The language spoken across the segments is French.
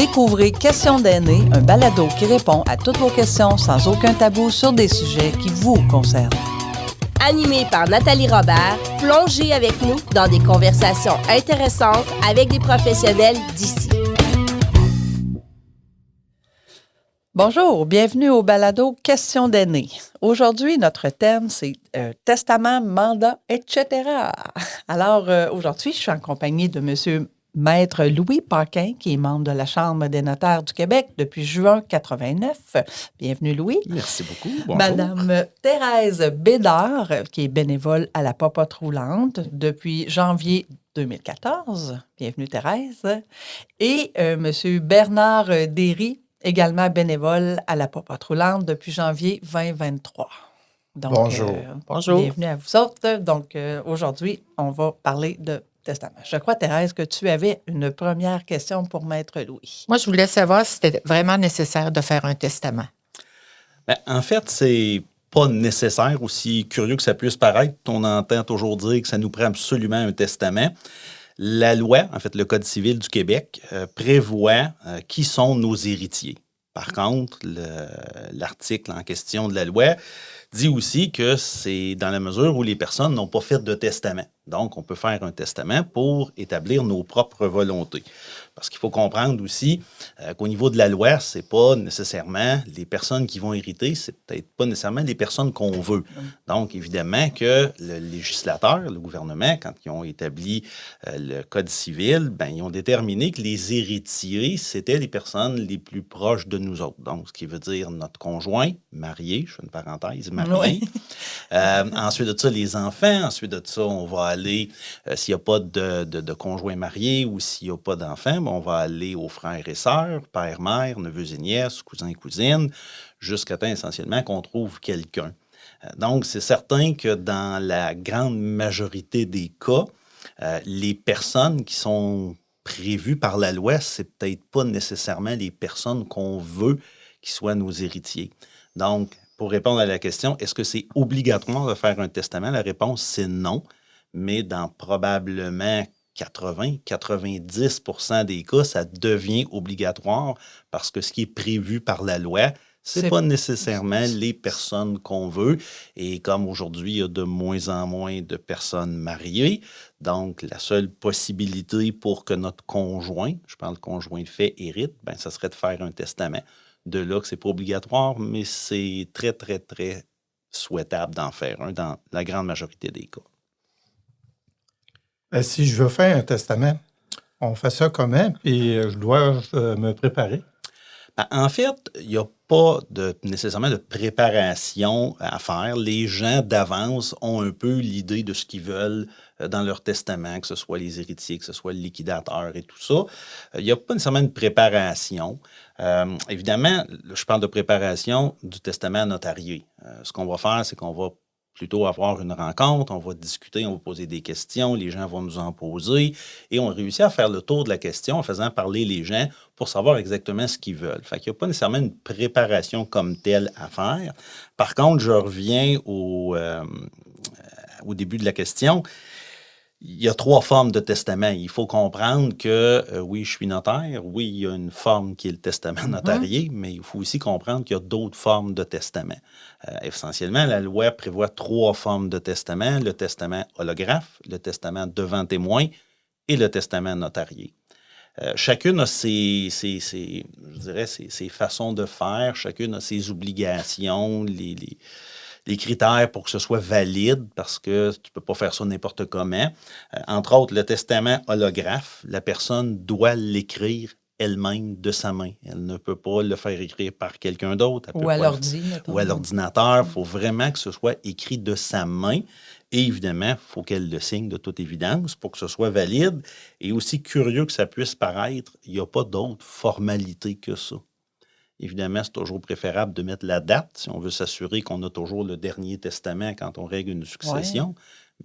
Découvrez Questions d'aînés, un balado qui répond à toutes vos questions sans aucun tabou sur des sujets qui vous concernent. Animé par Nathalie Robert, plongez avec nous dans des conversations intéressantes avec des professionnels d'ici. Bonjour, bienvenue au balado Questions d'aînés. Aujourd'hui, notre thème, c'est testament, mandat, etc. Alors, aujourd'hui, je suis en compagnie de M. Maître Louis Paquin, qui est membre de la Chambre des notaires du Québec depuis juin 89. Bienvenue, Louis. Merci beaucoup. Bonjour. Madame Thérèse Bédard, qui est bénévole à la Popote roulante depuis janvier 2014. Bienvenue, Thérèse. Et Monsieur Bernard Derry, également bénévole à la Popote roulante depuis janvier 2023. Donc, Bonjour. Bonjour. Bienvenue à vous autres. Donc, aujourd'hui, on va parler de testament. Je crois, Thérèse, que tu avais une première question pour Maître Louis. Moi, je voulais savoir si c'était vraiment nécessaire de faire un testament. Bien, en fait, c'est pas nécessaire, aussi curieux que ça puisse paraître. On entend toujours dire que ça nous prend absolument un testament. La loi, en fait, le Code civil du Québec, prévoit qui sont nos héritiers. Par contre, l'article en question de la loi dit aussi que c'est dans la mesure où les personnes n'ont pas fait de testament. Donc, on peut faire un testament pour établir nos propres volontés. Parce qu'il faut comprendre aussi qu'au niveau de la loi, c'est pas nécessairement les personnes qui vont hériter, c'est peut-être pas nécessairement les personnes qu'on veut. Donc, évidemment que le législateur, le gouvernement, quand ils ont établi le Code civil, ben, ils ont déterminé que les héritiers, c'était les personnes les plus proches de nous autres. Donc, ce qui veut dire notre conjoint, marié, je fais une parenthèse, marié. Oui. Ensuite de ça, les enfants. Ensuite de ça, on va aller, s'il n'y a pas de conjoint marié ou s'il n'y a pas d'enfants, on va aller aux frères et sœurs, père, mère, neveux et nièces, cousins et cousines, jusqu'à temps essentiellement qu'on trouve quelqu'un. Donc, c'est certain que dans la grande majorité des cas, les personnes qui sont prévues par la loi, c'est peut-être pas nécessairement les personnes qu'on veut qui soient nos héritiers. Donc, pour répondre à la question, est-ce que c'est obligatoire de faire un testament? La réponse, c'est non, mais dans probablement 80-90% des cas, ça devient obligatoire parce que ce qui est prévu par la loi, c'est pas nécessairement les personnes qu'on veut. Et comme aujourd'hui, il y a de moins en moins de personnes mariées, donc la seule possibilité pour que notre conjoint, je parle de conjoint de fait, hérite, ben, ça serait de faire un testament. De là que c'est pas obligatoire, mais c'est très, très, très souhaitable d'en faire un dans la grande majorité des cas. Ben, si je veux faire un testament, on fait ça comment? Puis je dois me préparer? Ben, en fait, il n'y a pas nécessairement de préparation à faire. Les gens d'avance ont un peu l'idée de ce qu'ils veulent dans leur testament, que ce soit les héritiers, que ce soit le liquidateur et tout ça. Il n'y a pas nécessairement une préparation. Évidemment, je parle de préparation du testament notarié. Ce qu'on va faire, c'est qu'on va plutôt avoir une rencontre, on va discuter, on va poser des questions, les gens vont nous en poser et on réussit à faire le tour de la question en faisant parler les gens pour savoir exactement ce qu'ils veulent. Fait qu'il n'y a pas nécessairement une préparation comme telle à faire. Par contre, je reviens au début de la question. Il y a 3 formes de testament. Il faut comprendre que, oui, je suis notaire. Oui, il y a une forme qui est le testament notarié, mais il faut aussi comprendre qu'il y a d'autres formes de testament. Essentiellement, la loi prévoit 3 formes de testament. Le testament holographe, le testament devant témoin et le testament notarié. Chacune a ses façons de faire. Chacune a ses obligations, les critères pour que ce soit valide, parce que tu ne peux pas faire ça n'importe comment. Entre autres, le testament holographe, la personne doit l'écrire elle-même de sa main. Elle ne peut pas le faire écrire par quelqu'un d'autre. Ou à l'ordinateur. Ou à l'ordinateur. Il faut vraiment que ce soit écrit de sa main. Et évidemment, il faut qu'elle le signe de toute évidence pour que ce soit valide. Et aussi curieux que ça puisse paraître, il n'y a pas d'autre formalité que ça. Évidemment, c'est toujours préférable de mettre la date si on veut s'assurer qu'on a toujours le dernier testament quand on règle une succession.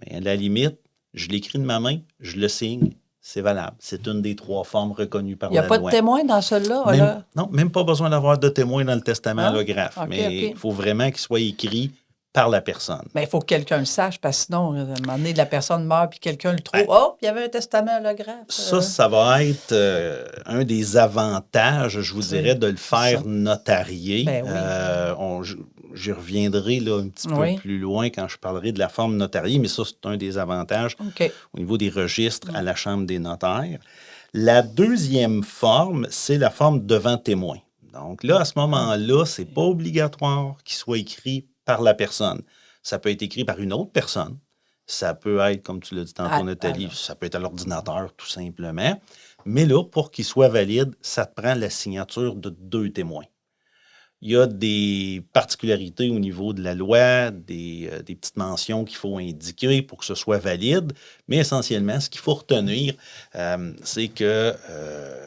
Ouais. Mais à la limite, je l'écris de ma main, je le signe, c'est valable. C'est une des 3 formes reconnues par la loi. Il n'y a pas de témoin dans celui-là? Non, même pas besoin d'avoir de témoin dans le testament holographe. Okay, mais il faut vraiment qu'il soit écrit par la personne. Mais il faut que quelqu'un le sache, parce que sinon, à un moment donné, la personne meurt, puis quelqu'un le trouve. Ben, Oh, il y avait un testament holographe. Ça va être un des avantages, je vous dirais, de le faire ça. notarier. Ben oui. J'y reviendrai là, un petit peu plus loin quand je parlerai de la forme notariée, mais ça, c'est un des avantages OK. au niveau des registres à la Chambre des notaires. La deuxième forme, c'est la forme devant témoin. Donc là, à ce moment-là, ce n'est pas obligatoire qu'il soit écrit par la personne. Ça peut être écrit par une autre personne. Ça peut être, comme tu l'as dit tantôt, Nathalie, ça peut être à l'ordinateur, tout simplement. Mais là, pour qu'il soit valide, ça te prend la signature de 2 témoins. Il y a des particularités au niveau de la loi, des petites mentions qu'il faut indiquer pour que ce soit valide, mais essentiellement, ce qu'il faut retenir, c'est que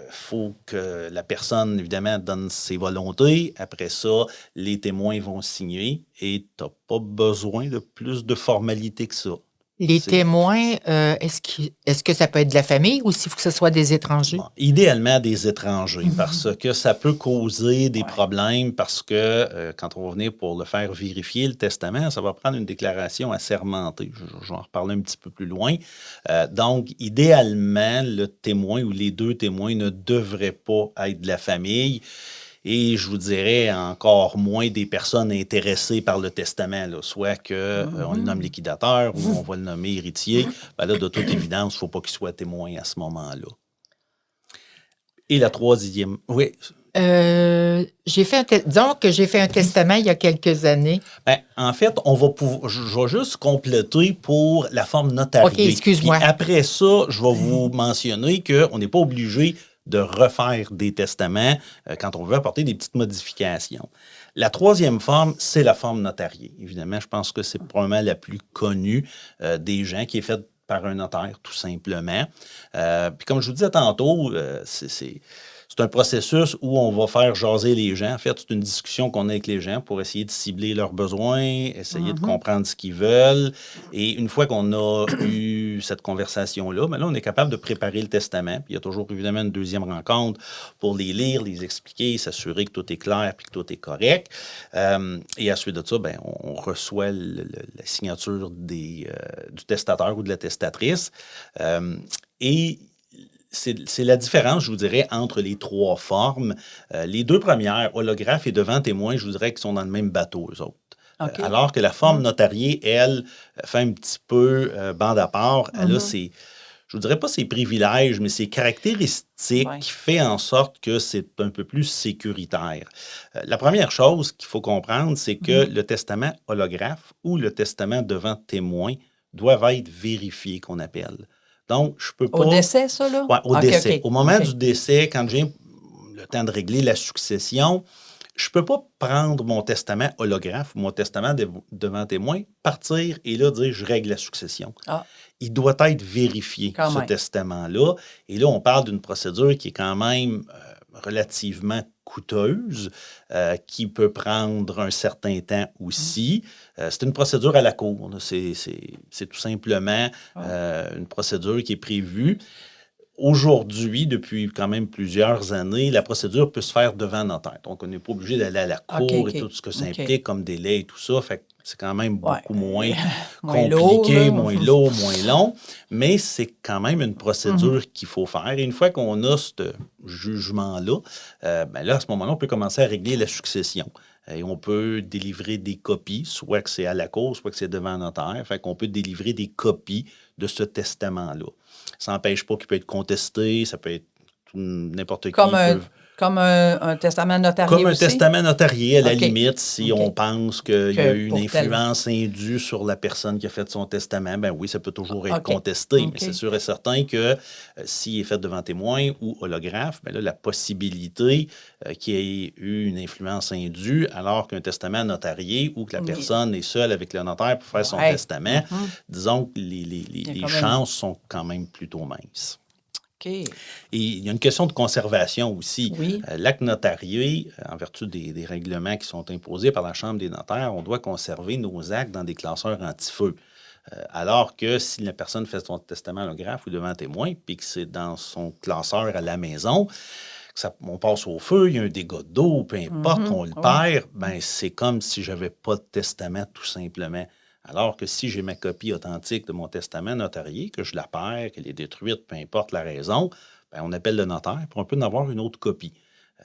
faut que la personne, évidemment, donne ses volontés. Après ça, les témoins vont signer et tu n'as pas besoin de plus de formalité que ça. Les témoins, est-ce que ça peut être de la famille ou s'il faut que ce soit des étrangers? Bon, idéalement, des étrangers, parce que ça peut causer des problèmes, parce que quand on va venir pour le faire vérifier, le testament, ça va prendre une déclaration assermentée. Je vais en reparler un petit peu plus loin. Donc, idéalement, le témoin ou les 2 témoins ne devraient pas être de la famille. Et je vous dirais encore moins des personnes intéressées par le testament, là, soit qu'on le nomme liquidateur ou on va le nommer héritier. Ben là, de toute évidence, il ne faut pas qu'il soit témoin à ce moment-là. Et la troisième... Oui. Disons que j'ai fait un testament il y a quelques années. Ben, en fait, on va pouvoir, je vais juste compléter pour la forme notariée. OK, excuse-moi. Puis après ça, je vais vous mentionner qu'on n'est pas obligé de refaire des testaments quand on veut apporter des petites modifications. La troisième forme, c'est la forme notariée. Évidemment, je pense que c'est probablement la plus connue des gens, qui est faite par un notaire, tout simplement. Puis comme je vous disais tantôt, c'est un processus où on va faire jaser les gens. En fait, c'est une discussion qu'on a avec les gens pour essayer de cibler leurs besoins, essayer de comprendre ce qu'ils veulent. Et une fois qu'on a eu cette conversation-là, ben là, on est capable de préparer le testament. Puis il y a toujours évidemment une deuxième rencontre pour les lire, les expliquer, s'assurer que tout est clair et que tout est correct. Et à la suite de ça, ben, on reçoit la signature du testateur ou de la testatrice. Et c'est la différence, je vous dirais, entre les 3 formes. Les 2 premières, holographe et devant témoin, je vous dirais qu'ils sont dans le même bateau, eux autres. Okay. Alors que la forme notariée, elle, fait un petit peu bande à part. Elle a je vous dirais pas ses privilèges, mais ses caractéristiques qui fait en sorte que c'est un peu plus sécuritaire. La première chose qu'il faut comprendre, c'est que le testament holographe ou le testament devant témoin doivent être vérifiés, qu'on appelle. Donc, je peux pas... Au décès, ça, là? Oui, au décès. Okay. Au moment du décès, quand j'ai le temps de régler la succession, je ne peux pas prendre mon testament holographe ou mon testament devant témoin, partir et là dire « je règle la succession ». Il doit être vérifié, ce testament-là. Et là, on parle d'une procédure qui est quand même relativement coûteuse, qui peut prendre un certain temps aussi. C'est une procédure à la cour. C'est tout simplement une procédure qui est prévue. Aujourd'hui, depuis quand même plusieurs années, la procédure peut se faire devant notaire. Donc, on n'est pas obligé d'aller à la cour et tout ce que ça implique comme délai et tout ça. Fait que c'est quand même beaucoup moins compliqué, moins lourd, moins long. Mais c'est quand même une procédure qu'il faut faire. Et une fois qu'on a ce jugement-là, ben là, à ce moment-là, on peut commencer à régler la succession. Et on peut délivrer des copies, soit que c'est à la cour, soit que c'est devant notaire. Fait qu'on peut délivrer des copies de ce testament-là. Ça n'empêche pas qu'il peut être contesté, ça peut être n'importe qui. Comme un testament notarié Comme un aussi? testament notarié, à la limite, si on pense qu'il y a eu une influence indue sur la personne qui a fait son testament, ben oui, ça peut toujours être contesté. Mais c'est sûr et certain que s'il est fait devant témoin ou holographe, ben là, la possibilité qu'il y ait eu une influence indue, alors qu'un testament notarié ou que la personne est seule avec le notaire pour faire son testament, disons que les chances sont quand même plutôt minces. Okay. Et il y a une question de conservation aussi. Oui. L'acte notarié, en vertu des règlements qui sont imposés par la Chambre des notaires, on doit conserver nos actes dans des classeurs anti-feu. Alors que si la personne fait son testament holographe ou devant témoin, puis que c'est dans son classeur à la maison, que on passe au feu, il y a un dégât d'eau, peu importe, on le Oui. perd, ben c'est comme si je n'avais pas de testament, tout simplement. Alors que si j'ai ma copie authentique de mon testament notarié, que je la perds, qu'elle est détruite, peu importe la raison, ben on appelle le notaire, puis on peut en avoir une autre copie.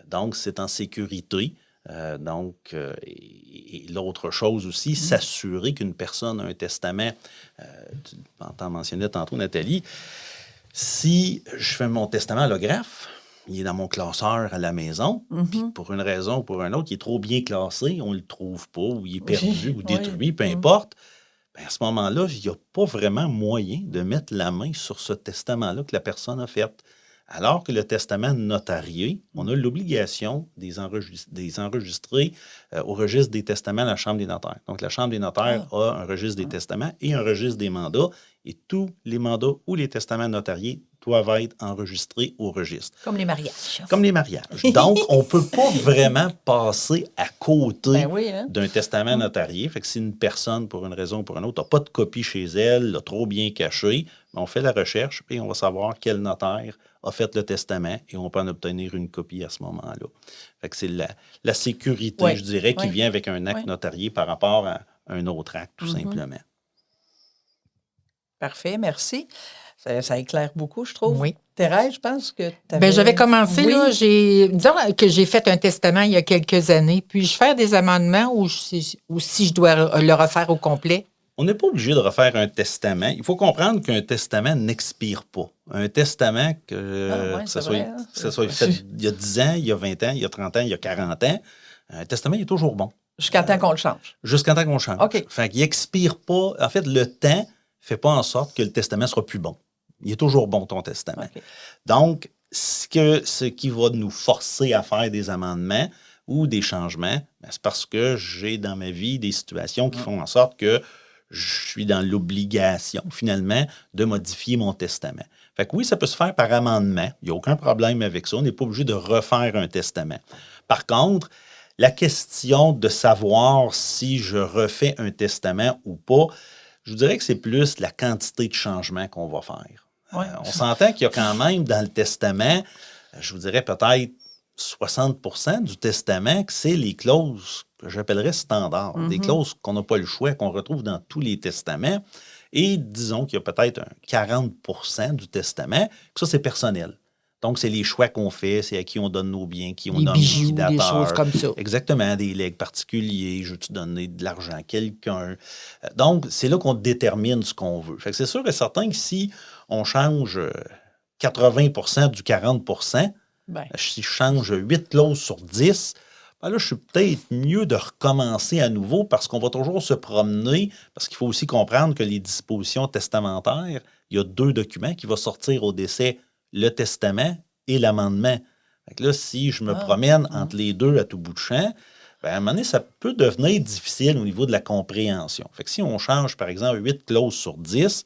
Donc, c'est en sécurité. Et l'autre chose aussi, s'assurer qu'une personne a un testament. Tu t'en mentionnais tantôt, Nathalie. Si je fais mon testament holographe, il est dans mon classeur à la maison, puis pour une raison ou pour une autre, il est trop bien classé, on ne le trouve pas, ou il est perdu ou détruit, peu importe. Ben à ce moment-là, il n'y a pas vraiment moyen de mettre la main sur ce testament-là que la personne a fait. Alors que le testament notarié, on a l'obligation des enregistrer au registre des testaments à la Chambre des notaires. Donc, la Chambre des notaires a un registre des testaments et un registre des mandats, et tous les mandats ou les testaments notariés doivent être enregistrés au registre. Comme les mariages. Comme les mariages. Donc, on ne peut pas vraiment passer à côté d'un testament notarié. Fait que si une personne, pour une raison ou pour une autre, n'a pas de copie chez elle, l'a trop bien caché, on fait la recherche et on va savoir quel notaire a fait le testament et on peut en obtenir une copie à ce moment-là. Fait que c'est la sécurité, je dirais, qui vient avec un acte notarié par rapport à un autre acte, tout simplement. Parfait, merci. Ça éclaire beaucoup, je trouve. Oui. Thérèse, je pense que tu avais... Bien, j'avais commencé, là, disons que j'ai fait un testament il y a quelques années. Puis-je faire des amendements ou si je dois le refaire au complet? On n'est pas obligé de refaire un testament. Il faut comprendre qu'un testament n'expire pas. Un testament, que ça soit fait il y a 10 ans, il y a 20 ans, il y a 30 ans, il y a 40 ans, un testament il est toujours bon. Jusqu'à temps qu'on le change. Jusqu'à temps qu'on le change. OK. Fait qu'il n'expire pas. En fait, le temps ne fait pas en sorte que le testament sera plus bon. Il est toujours bon, ton testament. Okay. Donc, ce qui va nous forcer à faire des amendements ou des changements, c'est parce que j'ai dans ma vie des situations qui font en sorte que je suis dans l'obligation, finalement, de modifier mon testament. Fait que oui, ça peut se faire par amendement. Il n'y a aucun problème avec ça. On n'est pas obligé de refaire un testament. Par contre, la question de savoir si je refais un testament ou pas, je vous dirais que c'est plus la quantité de changements qu'on va faire. Ouais. On s'entend qu'il y a quand même dans le testament, je vous dirais peut-être 60% du testament que c'est les clauses que j'appellerais standards, des clauses qu'on n'a pas le choix, qu'on retrouve dans tous les testaments. Et disons qu'il y a peut-être un 40% du testament, que ça, c'est personnel. Donc, c'est les choix qu'on fait, c'est à qui on donne nos biens, qui on nomme liquidateur. Des choses comme ça. Exactement, des legs particuliers, je veux-tu donner de l'argent à quelqu'un. Donc, c'est là qu'on détermine ce qu'on veut. Fait que c'est sûr et certain que si on change 80% du 40%, si je change 8 clauses sur 10, ben là, je suis peut-être mieux de recommencer à nouveau parce qu'on va toujours se promener, parce qu'il faut aussi comprendre que les dispositions testamentaires, il y a 2 documents qui vont sortir au décès, le testament et l'amendement. Fait que là, si je me promène entre les deux à tout bout de champ, ben à un moment donné, ça peut devenir difficile au niveau de la compréhension. Fait que si on change, par exemple, 8 clauses sur 10,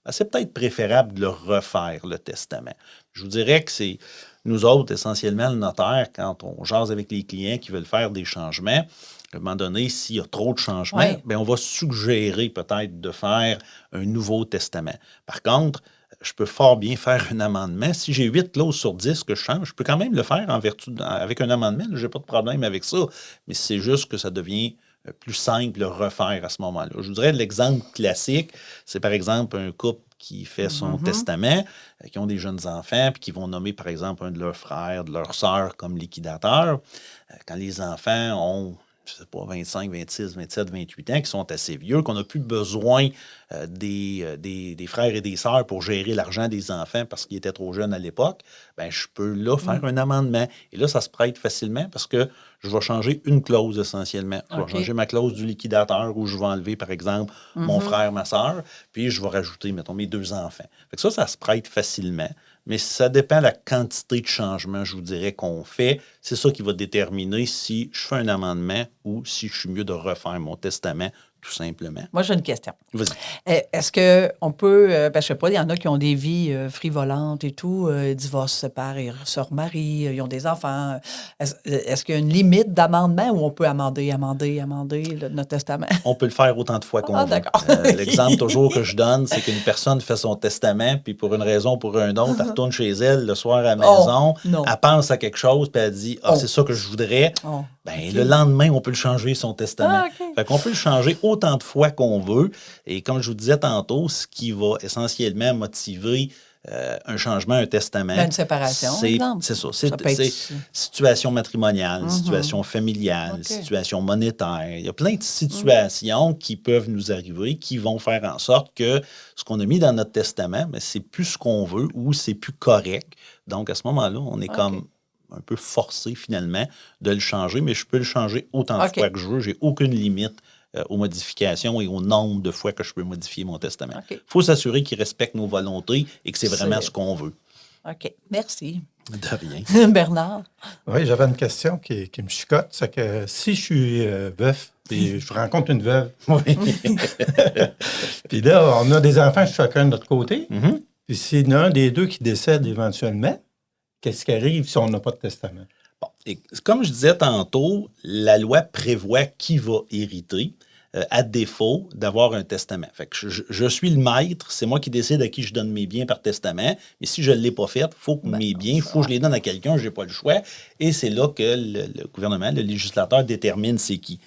ben c'est peut-être préférable de le refaire, le testament. Je vous dirais que c'est nous autres, essentiellement, le notaire, quand on jase avec les clients qui veulent faire des changements, à un moment donné, s'il y a trop de changements, bien, on va suggérer peut-être de faire un nouveau testament. Par contre, je peux fort bien faire un amendement. Si j'ai 8 clauses sur 10 que je change, je peux quand même le faire avec un amendement. Je n'ai pas de problème avec ça. Mais c'est juste que ça devient plus simple de refaire à ce moment-là. Je vous dirais l'exemple classique, c'est par exemple un couple qui fait son testament, qui ont des jeunes enfants, puis qui vont nommer, par exemple, un de leurs frères, de leurs sœurs comme liquidateur. Quand les enfants ont, je ne sais pas, 25, 26, 27, 28 ans, qui sont assez vieux, qu'on n'a plus besoin des frères et des sœurs pour gérer l'argent des enfants parce qu'ils étaient trop jeunes à l'époque, bien, je peux là faire un amendement. Et là, ça se prête facilement parce que je vais changer une clause essentiellement. Je vais changer ma clause du liquidateur où je vais enlever, par exemple, mon frère, ma sœur, puis je vais rajouter, mettons, mes 2 enfants. Fait que ça se prête facilement. Mais ça dépend de la quantité de changements, je vous dirais, qu'on fait. C'est ça qui va déterminer si je fais un amendement ou si je suis mieux de refaire mon testament tout simplement. Moi, j'ai une question. Vas-y. Est-ce qu'on peut, je sais pas, il y en a qui ont des vies frivolantes et tout, ils divorcent, se séparent, ils se remarient, ils ont des enfants. Est-ce qu'il y a une limite d'amendement ou on peut amender notre testament? On peut le faire autant de fois qu'on veut. D'accord. L'exemple toujours que je donne, c'est qu'une personne fait son testament, puis pour une raison ou pour une autre, elle retourne chez elle le soir à la maison, elle pense à quelque chose, puis elle dit « Ah, c'est ça que je voudrais ». Le lendemain, on peut le changer, son testament. Fait qu'on peut le changer autant de fois qu'on veut. Et comme je vous disais tantôt, ce qui va essentiellement motiver un changement, un testament. Une séparation, c'est ça. C'est situation matrimoniale, situation familiale, situation monétaire. Il y a plein de situations qui peuvent nous arriver, qui vont faire en sorte que ce qu'on a mis dans notre testament, c'est plus ce qu'on veut ou c'est plus correct. Donc, à ce moment-là, on est comme un peu forcé, finalement, de le changer, mais je peux le changer autant de fois que je veux. J'ai aucune limite aux modifications et au nombre de fois que je peux modifier mon testament. Il faut s'assurer qu'il respecte nos volontés et que c'est vraiment ce qu'on veut. OK. Merci. De rien. Bernard? Oui, j'avais une question qui me chicote. C'est que si je suis veuf et je rencontre une veuve, puis là, on a des enfants chacun de notre côté, puis s'il y en a un des deux qui décède éventuellement, qu'est-ce qui arrive si on n'a pas de testament? Bon, et comme je disais tantôt, la loi prévoit qui va hériter à défaut d'avoir un testament. Fait que je suis le maître, c'est moi qui décide à qui je donne mes biens par testament, mais si je ne l'ai pas fait, il faut que mes biens, il faut que je les donne à quelqu'un, je n'ai pas le choix, et c'est là que le gouvernement, le législateur détermine c'est qui.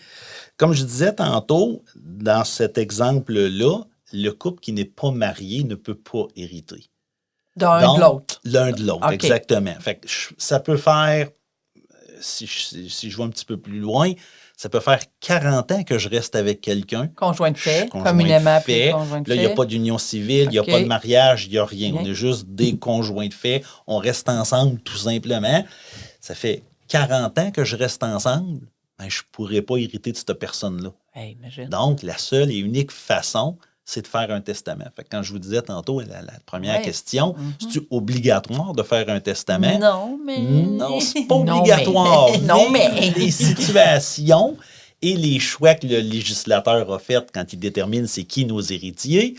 Comme je disais tantôt, dans cet exemple-là, le couple qui n'est pas marié ne peut pas hériter. L'un de l'autre. L'un de l'autre, exactement. Fait que ça peut faire, si je vais un petit peu plus loin, ça peut faire 40 ans que je reste avec quelqu'un. Conjoint de fait, communément appelé conjoint de fait. Là, il n'y a pas d'union civile, il n'y a pas de mariage, il n'y a rien. On est juste des conjoints de fait. On reste ensemble, tout simplement. Ça fait 40 ans que je reste ensemble. Je ne pourrais pas hériter de cette personne-là. Hey, imagine. Donc, la seule et unique façon, c'est de faire un testament. Fait que quand je vous disais tantôt, la première question, c'est-tu obligatoire de faire un testament? Non, mais... Non, c'est pas obligatoire. Mais... Les situations et les choix que le législateur a fait quand il détermine c'est qui nos héritiers,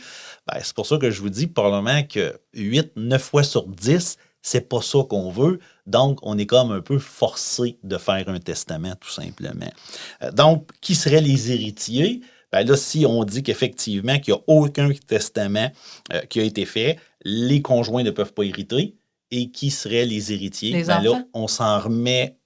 c'est pour ça que je vous dis probablement que 8-9 fois sur 10, c'est pas ça qu'on veut. Donc, on est comme un peu forcé de faire un testament, tout simplement. Donc, qui seraient les héritiers? Là, si on dit qu'effectivement, qu'il n'y a aucun testament qui a été fait, les conjoints ne peuvent pas hériter. Et qui seraient les héritiers? Les enfants? Là, on s'en remet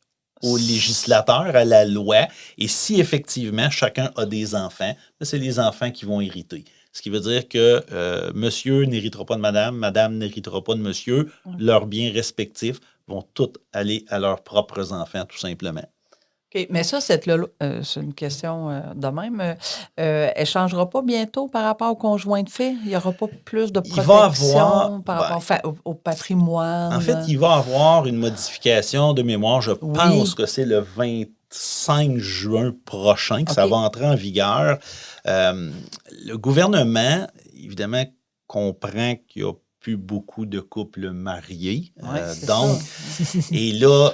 au législateur, à la loi. Et si effectivement, chacun a des enfants, c'est les enfants qui vont hériter. Ce qui veut dire que monsieur n'héritera pas de madame, madame n'héritera pas de monsieur. Leurs biens respectifs vont tous aller à leurs propres enfants, tout simplement. OK, mais ça, c'est une question de même. Elle ne changera pas bientôt par rapport au conjoint de fait? Il n'y aura pas plus de protection par rapport au patrimoine? En fait, il va y avoir une modification de mémoire. Je pense que c'est le 25 juin prochain que ça va entrer en vigueur. Le gouvernement, évidemment, comprend qu'il y a plus beaucoup de couples mariés. Donc, et là,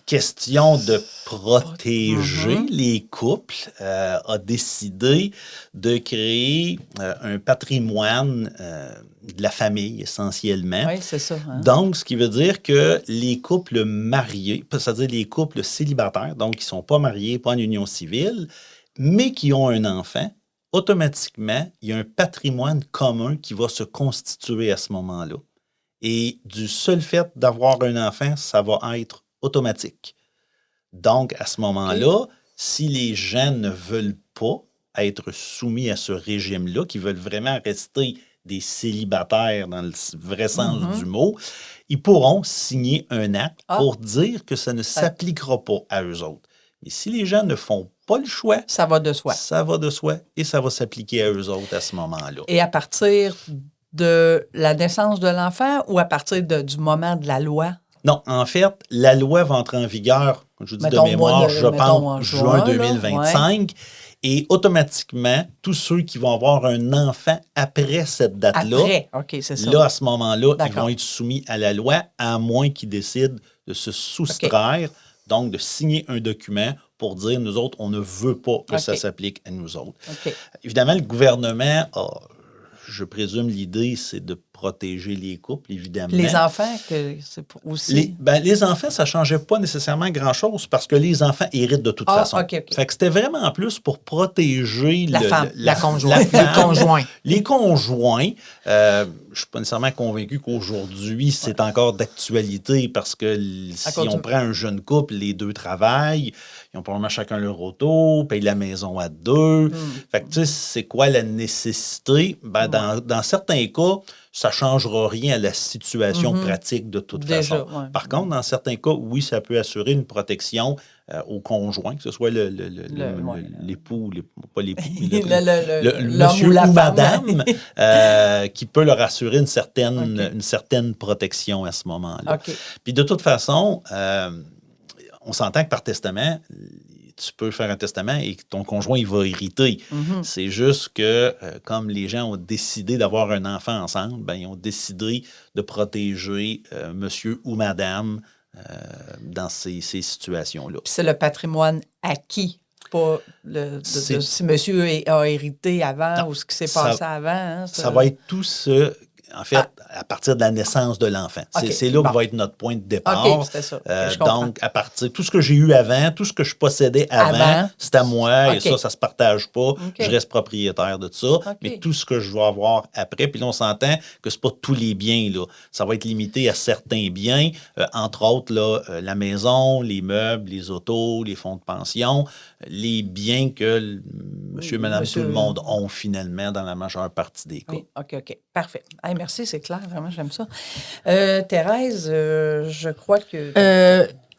question de protéger les couples, a décidé de créer un patrimoine de la famille, essentiellement. Oui, c'est ça. Donc, ce qui veut dire que les couples mariés, c'est-à-dire les couples célibataires, donc qui ne sont pas mariés, pas en union civile, mais qui ont un enfant, automatiquement, il y a un patrimoine commun qui va se constituer à ce moment-là. Et du seul fait d'avoir un enfant, ça va être automatique. Donc, à ce moment-là, si les gens ne veulent pas être soumis à ce régime-là, qui veulent vraiment rester des célibataires dans le vrai sens du mot, ils pourront signer un acte pour dire que ça ne s'appliquera pas à eux autres. Mais si les gens ne font pas le choix, ça va de soi. Ça va de soi et ça va s'appliquer à eux autres à ce moment-là. Et à partir de la naissance de l'enfant ou à partir du moment de la loi? Non, en fait, la loi va entrer en vigueur, je vous dis de mémoire, je pense, juin 2025. Et automatiquement, tous ceux qui vont avoir un enfant après cette date-là, là, à ce moment-là, ils vont être soumis à la loi, à moins qu'ils décident de se soustraire, donc de signer un document pour dire, nous autres, on ne veut pas que ça OK. s'applique à nous autres. OK. Évidemment, le gouvernement a, je présume, l'idée, c'est de protéger les couples, évidemment. Les enfants, que c'est aussi. Les enfants, ça ne changeait pas nécessairement grand-chose parce que les enfants héritent de toute façon. OK. Fait que c'était vraiment plus pour protéger La femme. La conjointe. la femme, Le conjoint. les conjoints. Je ne suis pas nécessairement convaincu qu'aujourd'hui, c'est encore d'actualité parce que si cause on prend un jeune couple, les deux travaillent, ils ont probablement chacun leur auto, payent la maison à deux. Fait que tu sais, c'est quoi la nécessité? Ben, dans certains cas, ça ne changera rien à la situation pratique de toute Déjà, façon. ouais. Par contre, dans certains cas, oui, ça peut assurer une protection au conjoint, que ce soit l'époux, pas l'époux, mais le l'homme monsieur ou la ou femme. madame, qui peut leur assurer une certaine protection à ce moment-là. OK. Puis de toute façon, on s'entend que par testament, tu peux faire un testament et que ton conjoint, il va hériter. C'est juste que, comme les gens ont décidé d'avoir un enfant ensemble, ben, ils ont décidé de protéger monsieur ou madame dans ces situations-là. Puis c'est le patrimoine acquis, pas si monsieur a hérité avant ou ce qui s'est passé avant. Hein, ça va être tout ce... En fait, à partir de la naissance de l'enfant. OK, C'est là bon. que va être notre point de départ. OK, c'était ça. Je comprends. Donc, à partir tout ce que j'ai eu avant, tout ce que je possédais avant, c'est à moi OK. et ça se partage pas. OK. Je reste propriétaire de ça. Mais tout ce que je vais avoir après, puis là, on s'entend que c'est pas tous les biens, là. Ça va être limité à certains biens, entre autres, là, la maison, les meubles, les autos, les fonds de pension, les biens que monsieur, madame, tout le monde ont finalement dans la majeure partie des cas. Oui, OK. Parfait. Hey, merci, c'est clair. Vraiment, j'aime ça. Thérèse, je crois que...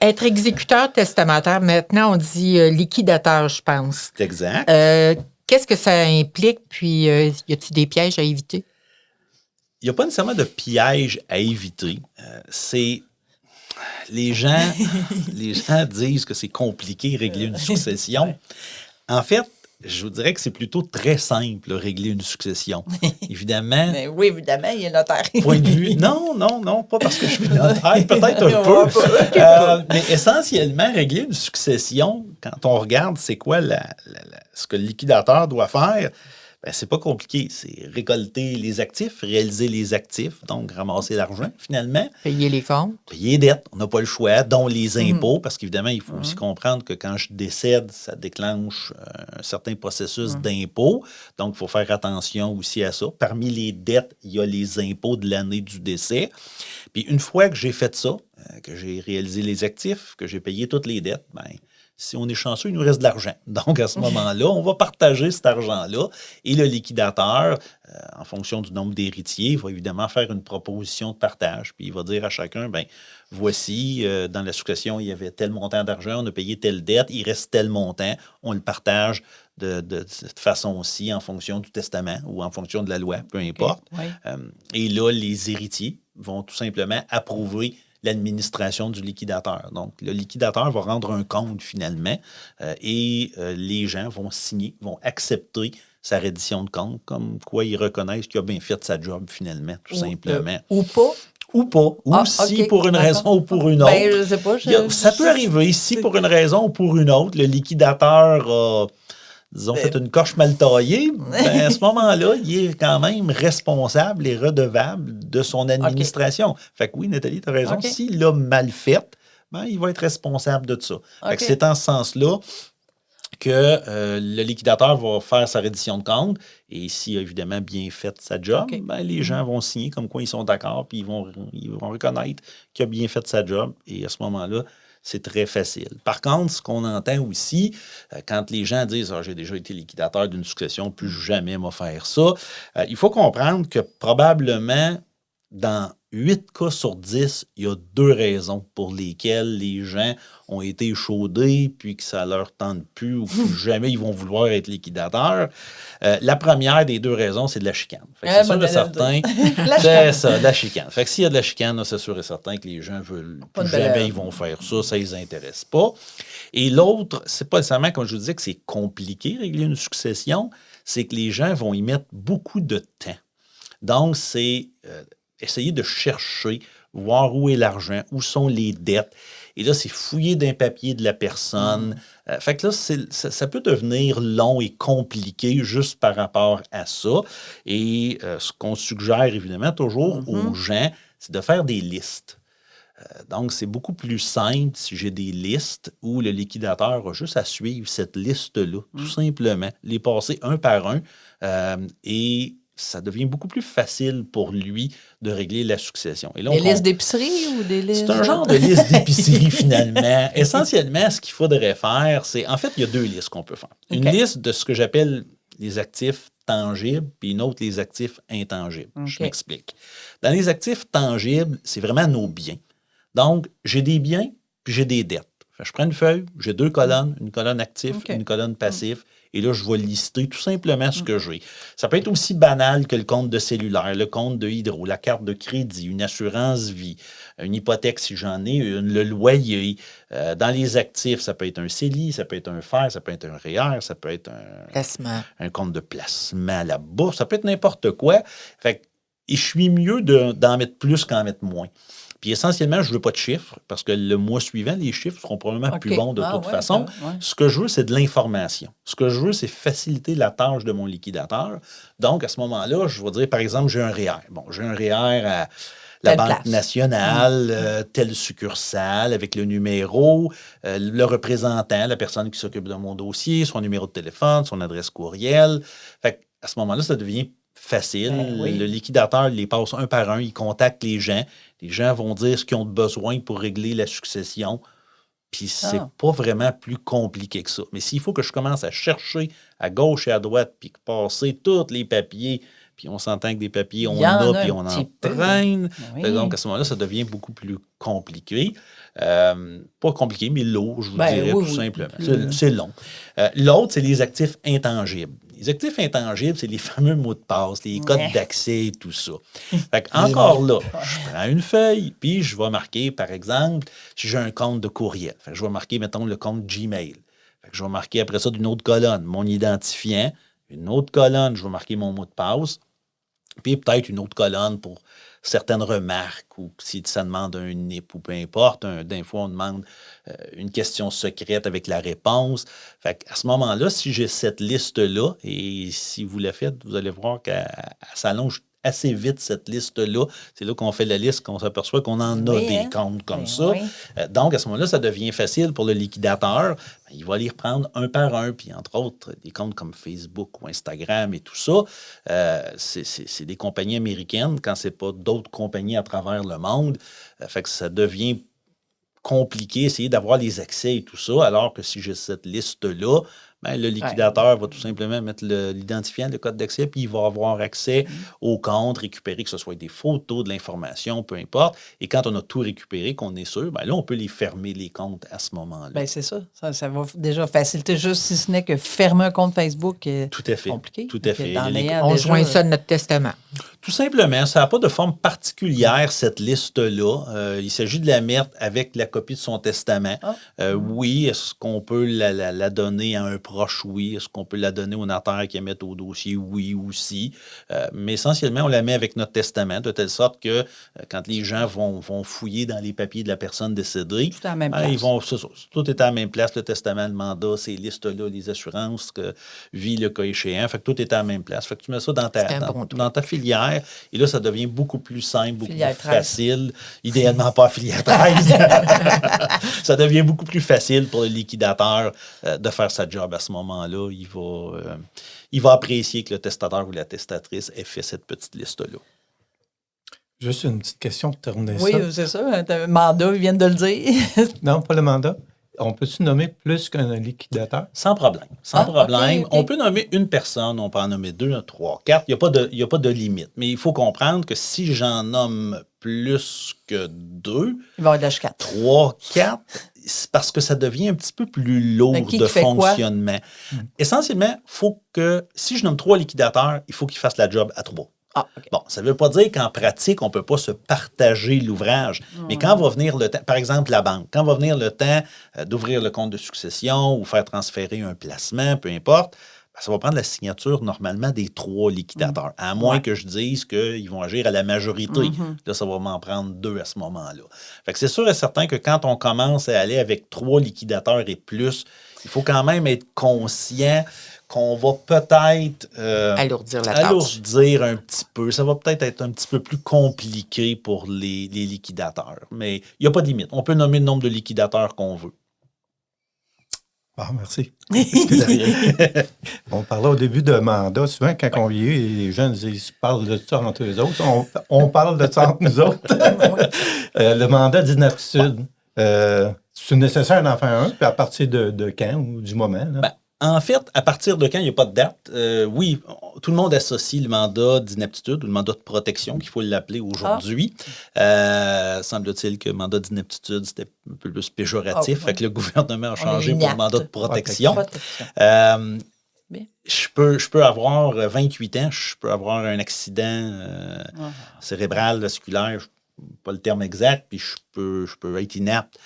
Être exécuteur testamentaire, maintenant, on dit liquidateur, je pense. C'est exact. Qu'est-ce que ça implique? Puis, y a-t-il des pièges à éviter? Il n'y a pas nécessairement de piège à éviter. C'est... Les gens disent que c'est compliqué régler une succession. En fait, je vous dirais que c'est plutôt très simple, régler une succession. Évidemment. Mais oui, évidemment, il est notaire. Point de vue. Non, pas parce que je suis notaire, peut-être un peu. Mais essentiellement, régler une succession, quand on regarde c'est quoi ce que le liquidateur doit faire, ben, c'est pas compliqué. C'est récolter les actifs, réaliser les actifs, donc ramasser l'argent, finalement. Payer les comptes. Payer les dettes, on n'a pas le choix, dont les impôts, parce qu'évidemment, il faut aussi comprendre que quand je décède, ça déclenche un certain processus d'impôt. Donc, il faut faire attention aussi à ça. Parmi les dettes, il y a les impôts de l'année du décès. Puis, une fois que j'ai fait ça, que j'ai réalisé les actifs, que j'ai payé toutes les dettes, bien, si on est chanceux, il nous reste de l'argent. Donc, à ce moment-là, on va partager cet argent-là et le liquidateur, en fonction du nombre d'héritiers, va évidemment faire une proposition de partage. Puis, il va dire à chacun, bien, voici, dans la succession, il y avait tel montant d'argent, on a payé telle dette, il reste tel montant, on le partage de cette façon-ci en fonction du testament ou en fonction de la loi, peu importe. Okay. Oui. Et là, les héritiers vont tout simplement approuver l'administration du liquidateur. Donc, le liquidateur va rendre un compte finalement et les gens vont signer, vont accepter sa reddition de compte, comme quoi ils reconnaissent qu'il a bien fait sa job finalement, tout simplement. Ou pas. Ou pas. Ou si pour une raison ou pour une autre. Ben, je sais pas. Ça peut arriver. Si pour une raison ou pour une autre, le liquidateur a, disons, fait une coche mal taillée, ben, à ce moment-là, il est quand même responsable et redevable de son administration. Fait que oui, Nathalie, tu as raison. S'il l'a mal fait, ben, il va être responsable de ça. Fait que c'est en ce sens-là que le liquidateur va faire sa reddition de compte et s'il a évidemment bien fait sa job, ben, les gens vont signer comme quoi ils sont d'accord puis ils vont reconnaître qu'il a bien fait sa job et à ce moment-là, c'est très facile. Par contre, ce qu'on entend aussi, quand les gens disent « j'ai déjà été liquidateur d'une succession, plus jamais m'a faire ça », il faut comprendre que probablement, dans 8 cas sur 10, il y a 2 raisons pour lesquelles les gens ont été échaudés puis que ça leur tente plus ou que jamais ils vont vouloir être liquidateurs. La première des 2 raisons, c'est de la chicane. C'est sûr et certain. C'est ça, de la chicane. Fait que s'il y a de la chicane, là, c'est sûr et certain que les gens veulent plus jamais ils vont faire ça, ça les intéresse pas. Et l'autre, c'est pas nécessairement, comme je vous disais, que c'est compliqué régler une succession, c'est que les gens vont y mettre beaucoup de temps. Donc, c'est essayer de chercher voir où est l'argent, où sont les dettes. Et là, c'est fouiller d'un papier de la personne. Fait que là, ça peut devenir long et compliqué juste par rapport à ça. Et ce qu'on suggère évidemment toujours aux gens, c'est de faire des listes. Donc, c'est beaucoup plus simple si j'ai des listes où le liquidateur a juste à suivre cette liste-là, tout simplement, les passer un par un, et ça devient beaucoup plus facile pour lui de régler la succession. Et là, des listes d'épicerie ou des listes... C'est un genre de liste d'épicerie, finalement. Essentiellement, ce qu'il faudrait faire, c'est... En fait, il y a deux listes qu'on peut faire. Une liste de ce que j'appelle les actifs tangibles, puis une autre, les actifs intangibles. Je m'explique. Dans les actifs tangibles, c'est vraiment nos biens. Donc, j'ai des biens, puis j'ai des dettes. Je prends une feuille, j'ai deux colonnes, une colonne actif, une colonne passif, et là, je vais lister tout simplement ce que j'ai. Ça peut être aussi banal que le compte de cellulaire, le compte de hydro, la carte de crédit, une assurance vie, une hypothèque si j'en ai une, le loyer. Dans les actifs, ça peut être un CELI, ça peut être un FER, ça peut être un REER, ça peut être un compte de placement à la bourse, ça peut être n'importe quoi. Fait que, et je suis mieux d'en mettre plus qu'en mettre moins. Puis essentiellement, je ne veux pas de chiffres parce que le mois suivant, les chiffres seront probablement plus bons de toute façon. Ce que je veux, c'est de l'information. Ce que je veux, c'est faciliter la tâche de mon liquidateur. Donc, à ce moment-là, je vais dire, par exemple, j'ai un REER. Bon, j'ai un REER à la Banque nationale, telle succursale avec le numéro, le représentant, la personne qui s'occupe de mon dossier, son numéro de téléphone, son adresse courriel. Fait à ce moment-là, ça devient facile. Le liquidateur les passe un par un, il contacte les gens. Les gens vont dire ce qu'ils ont besoin pour régler la succession. Puis c'est pas vraiment plus compliqué que ça. Mais s'il faut que je commence à chercher à gauche et à droite, puis passer tous les papiers, puis on s'entend que des papiers, on en a, puis on en traîne. Donc, à ce moment-là, ça devient beaucoup plus compliqué. Pas compliqué, mais lourd, je vous dirais, tout simplement. C'est long. L'autre, c'est les actifs intangibles. Les actifs intangibles, c'est les fameux mots de passe, les codes d'accès et tout ça. Fait encore là, je prends une feuille, puis je vais marquer, par exemple, si j'ai un compte de courriel. Fait que je vais marquer, mettons, le compte Gmail. Fait que je vais marquer après ça d'une autre colonne, mon identifiant. Une autre colonne, je vais marquer mon mot de passe. Puis peut-être une autre colonne pour certaines remarques ou si ça demande un NIP ou peu importe. D'un fois, on demande une question secrète avec la réponse. Fait qu'à ce moment-là, si j'ai cette liste-là, et si vous la faites, vous allez voir qu'elle s'allonge assez vite, cette liste-là. C'est là qu'on fait la liste, qu'on s'aperçoit qu'on en a des comptes comme ça. Donc, à ce moment-là, ça devient facile pour le liquidateur. Il va les reprendre un par un. Puis, entre autres, des comptes comme Facebook ou Instagram et tout ça, c'est des compagnies américaines quand c'est pas d'autres compagnies à travers le monde. Fait que ça devient compliqué, essayer d'avoir les accès et tout ça, alors que si j'ai cette liste-là, ben, le liquidateur va tout simplement mettre l'identifiant, le code d'accès, puis il va avoir accès au compte, récupérer que ce soit des photos, de l'information, peu importe. Et quand on a tout récupéré, qu'on est sûr, ben là, on peut les fermer, les comptes, à ce moment-là. Bien, c'est ça. Ça va déjà faciliter, juste si ce n'est que fermer un compte Facebook est compliqué. Tout à fait. On joint ça de notre testament. Tout simplement, ça n'a pas de forme particulière, cette liste-là. Il s'agit de la mettre avec la copie de son testament. Oui, est-ce qu'on peut la donner à un proche? Oui. Est-ce qu'on peut la donner au notaire qui émette au dossier? Oui aussi. Mais essentiellement, on la met avec notre testament, de telle sorte que quand les gens vont fouiller dans les papiers de la personne décédée, tout est à la même place. Tout est à la même place, le testament, le mandat, ces listes-là, les assurances, vie, le cas échéant. Fait que tout est à la même place. Fait que tu mets ça dans ta filière. Et là, ça devient beaucoup plus simple, beaucoup plus facile. Idéalement, pas filière 13. Ça devient beaucoup plus facile pour le liquidateur de faire sa job à ce moment-là. Il va apprécier que le testateur ou la testatrice ait fait cette petite liste-là. Juste une petite question pour terminer ça. Oui, c'est ça. Un mandat, ils viennent de le dire. Non, pas le mandat. On peut-tu nommer plus qu'un liquidateur? Sans problème. Sans problème. Okay. On peut nommer une personne, on peut en nommer 2, 3, 4. Il n'y a pas de limite. Mais il faut comprendre que si j'en nomme plus que 2, il va y avoir de la chicane. 3, 4, c'est parce que ça devient un petit peu plus lourd de fonctionnement. Essentiellement, il faut que, si je nomme 3 liquidateurs, il faut qu'ils fassent la job à 3. Bon, ça ne veut pas dire qu'en pratique, on ne peut pas se partager l'ouvrage. Mais quand va venir le temps, par exemple la banque, quand va venir le temps d'ouvrir le compte de succession ou faire transférer un placement, peu importe, ça va prendre la signature normalement des 3 liquidateurs, à moins que je dise qu'ils vont agir à la majorité. Là, ça va m'en prendre 2 à ce moment-là. Fait que c'est sûr et certain que quand on commence à aller avec 3 liquidateurs et plus, il faut quand même être conscient qu'on va peut-être Alourdir la tâche. alourdir un petit peu. Ça va peut-être être un petit peu plus compliqué pour les liquidateurs. Mais il n'y a pas de limite. On peut nommer le nombre de liquidateurs qu'on veut. Ah, merci. On parlait au début de mandat. Souvent, quand on vieillit, les jeunes ils parlent de ça entre eux autres. On parle de ça entre nous autres. Le mandat d'inaptitude, c'est nécessaire d'en faire un, puis à partir de quand ou du moment? Là? Ben, en fait, à partir de quand il n'y a pas de date, oui, tout le monde associe le mandat d'inaptitude ou le mandat de protection, qu'il faut l'appeler aujourd'hui. Semble-t-il que le mandat d'inaptitude, c'était un peu plus péjoratif, fait que le gouvernement a changé pour le mandat de protection. Je peux avoir 28 ans, je peux avoir un accident cérébral, vasculaire, pas le terme exact, puis je peux être inapte.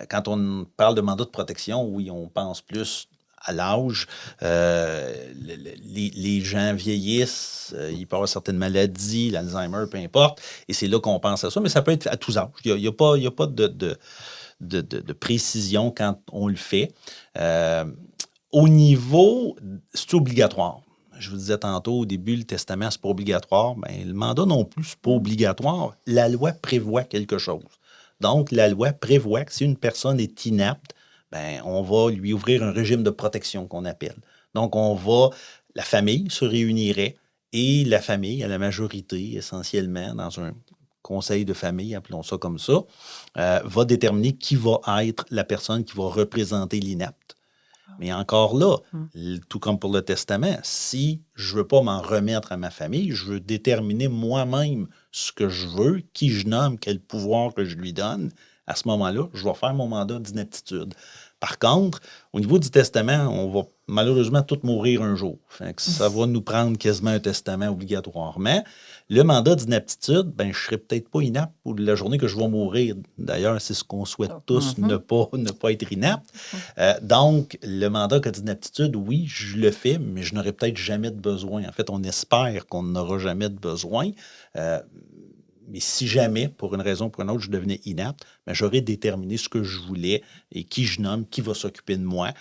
Quand on parle de mandat de protection, oui, on pense plus à l'âge. Les gens vieillissent, ils peuvent avoir certaines maladies, l'Alzheimer, peu importe, et c'est là qu'on pense à ça, mais ça peut être à tous âges. Il n'y a pas de précision quand on le fait. Au niveau, c'est obligatoire. Je vous disais tantôt, au début, le testament, c'est pas obligatoire. Bien, le mandat non plus, c'est pas obligatoire. La loi prévoit quelque chose. Donc, la loi prévoit que si une personne est inapte, ben, on va lui ouvrir un régime de protection qu'on appelle. Donc, la famille se réunirait et la famille, à la majorité, essentiellement, dans un conseil de famille, appelons ça comme ça, va déterminer qui va être la personne qui va représenter l'inapte. Mais encore là, tout comme pour le testament, si je ne veux pas m'en remettre à ma famille, je veux déterminer moi-même ce que je veux, qui je nomme, quel pouvoir que je lui donne, à ce moment-là, je vais faire mon mandat d'inaptitude. Par contre, au niveau du testament, on va malheureusement tous mourir un jour. Fait que ça va nous prendre quasiment un testament obligatoirement. Le mandat d'inaptitude, ben, je ne serai peut-être pas inapte pour la journée que je vais mourir. D'ailleurs, c'est ce qu'on souhaite tous, ne pas être inapte. Donc, le mandat d'inaptitude, oui, je le fais, mais je n'aurai peut-être jamais de besoin. En fait, on espère qu'on n'aura jamais de besoin. Mais si jamais, pour une raison ou pour une autre, je devenais inapte, ben, j'aurais déterminé ce que je voulais et qui je nomme, qui va s'occuper de moi.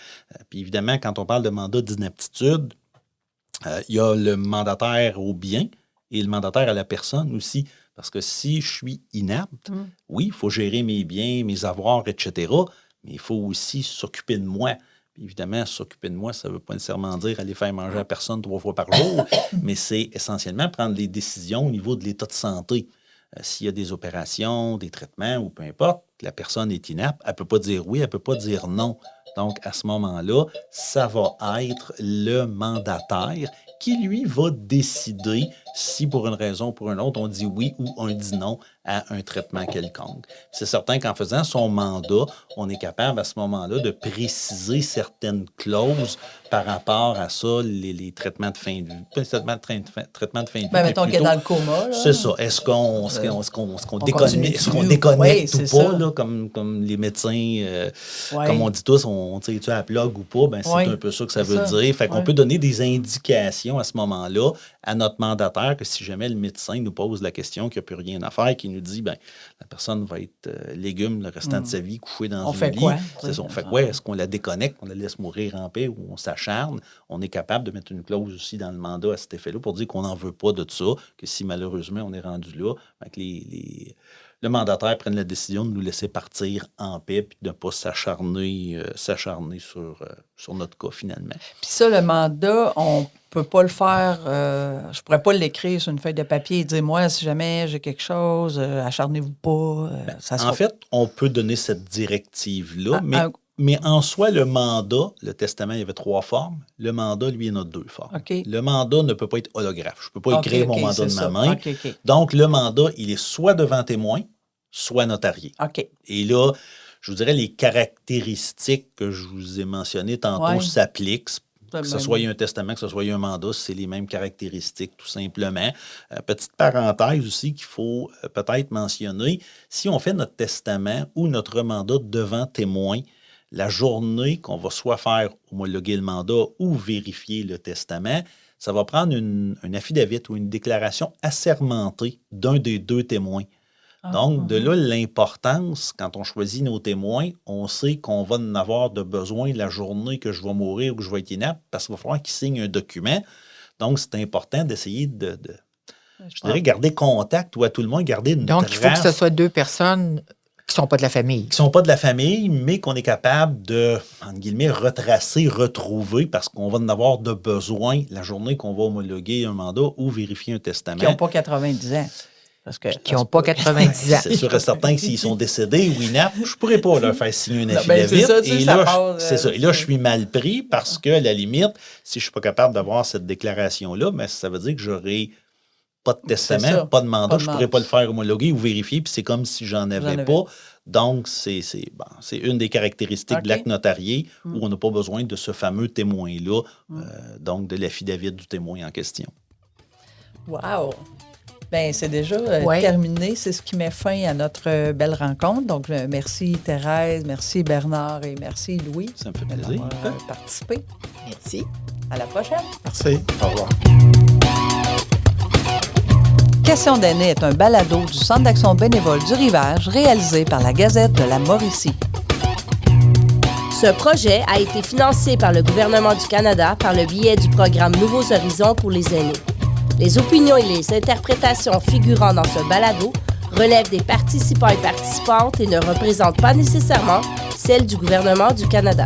Puis évidemment, quand on parle de mandat d'inaptitude, il y a le mandataire au bien et le mandataire à la personne aussi. Parce que si je suis inapte, oui, il faut gérer mes biens, mes avoirs, etc., mais il faut aussi s'occuper de moi. Puis évidemment, s'occuper de moi, ça ne veut pas nécessairement dire aller faire manger à personne 3 fois par jour, mais c'est essentiellement prendre les décisions au niveau de l'état de santé. S'il y a des opérations, des traitements ou peu importe, la personne est inapte, elle ne peut pas dire oui, elle ne peut pas dire non. Donc, à ce moment-là, ça va être le mandataire qui, lui, va décider si, pour une raison ou pour une autre, on dit oui ou on dit non à un traitement quelconque. C'est certain qu'en faisant son mandat, on est capable, à ce moment-là, de préciser certaines clauses par rapport à ça, les traitements de fin de vie. Pas nécessairement traitement de fin de vie, ben, mettons qu'il est dans le coma. Là. C'est ça. Est-ce qu'on déconnecte ou pas, là, comme les médecins, comme on dit tous, on tire-tu à la plug ou pas, ben, c'est un peu ça que ça veut dire. Fait qu'on peut donner des indications à ce moment-là à notre mandataire que si jamais le médecin nous pose la question qu'il n'y a plus rien à faire, qu'il nous dit, ben la personne va être légume le restant de sa vie, couchée dans un lit. C'est ça. On fait quoi? Est-ce qu'on la déconnecte, on la laisse mourir en paix ou on s'acharne? On est capable de mettre une clause aussi dans le mandat à cet effet-là pour dire qu'on n'en veut pas de ça, que si malheureusement on est rendu là, ben, que le mandataire prenne la décision de nous laisser partir en paix et de ne pas s'acharner sur notre cas finalement. Puis ça, le mandat, on peut pas le faire, je pourrais pas l'écrire sur une feuille de papier et dire, moi, si jamais j'ai quelque chose, acharnez-vous pas. En fait, on peut donner cette directive-là, mais en soi, le mandat, le testament, il y avait 3 formes. Le mandat, lui, il y en a 2 formes. Okay. Le mandat ne peut pas être holographe. Je ne peux pas écrire mon mandat de ma main. Donc, le mandat, il est soit devant témoin, soit notarié. Et là, je vous dirais, les caractéristiques que je vous ai mentionnées tantôt s'appliquent. Que ce soit un testament, que ce soit un mandat, c'est les mêmes caractéristiques, tout simplement. Petite parenthèse aussi qu'il faut peut-être mentionner. Si on fait notre testament ou notre mandat devant témoin, la journée qu'on va soit faire homologuer le mandat ou vérifier le testament, ça va prendre un affidavit ou une déclaration assermentée d'un des deux témoins. Donc, de là, l'importance, quand on choisit nos témoins, on sait qu'on va en avoir de besoin la journée que je vais mourir ou que je vais être inapte, parce qu'il va falloir qu'ils signent un document. Donc, c'est important d'essayer je dirais, garder contact ou à tout le monde garder une Donc, trace. il faut que ce soit deux personnes qui ne sont pas de la famille. Qui ne sont pas de la famille, mais qu'on est capable de, entre guillemets, retracer, retrouver, parce qu'on va en avoir de besoin la journée qu'on va homologuer un mandat ou vérifier un testament. Qui n'ont pas 90 ans. Parce que, Qui n'ont pas 90 ans. C'est sûr et certain que s'ils sont décédés ou inaptes, je ne pourrais pas leur faire signer un ben, affidavit. c'est ça, tu sais, Et ça là, part, c'est ça. Et là, je suis mal pris parce que, à la limite, si je ne suis pas capable d'avoir cette déclaration-là, ben, ça veut dire que j'aurai pas de ça. testament, pas de mandat, Pas de je ne pourrais pas le faire homologuer ou vérifier, puis c'est comme si j'en avais pas. Donc, c'est une des caractéristiques de l'acte notarié où on n'a pas besoin de ce fameux témoin-là, donc de l'affidavit du témoin en question. Wow! Bien, c'est déjà Ouais. terminé. C'est ce qui met fin à notre belle rencontre. Donc, merci Thérèse, merci Bernard et merci Louis Ça me fait plaisir. d'avoir participé. Merci. À la prochaine. Merci. Au revoir. Question d'aînés est un balado du Centre d'action bénévole du Rivage réalisé par la Gazette de la Mauricie. Ce projet a été financé par le gouvernement du Canada par le biais du programme Nouveaux Horizons pour les aînés. Les opinions et les interprétations figurant dans ce balado relèvent des participants et participantes et ne représentent pas nécessairement celles du gouvernement du Canada.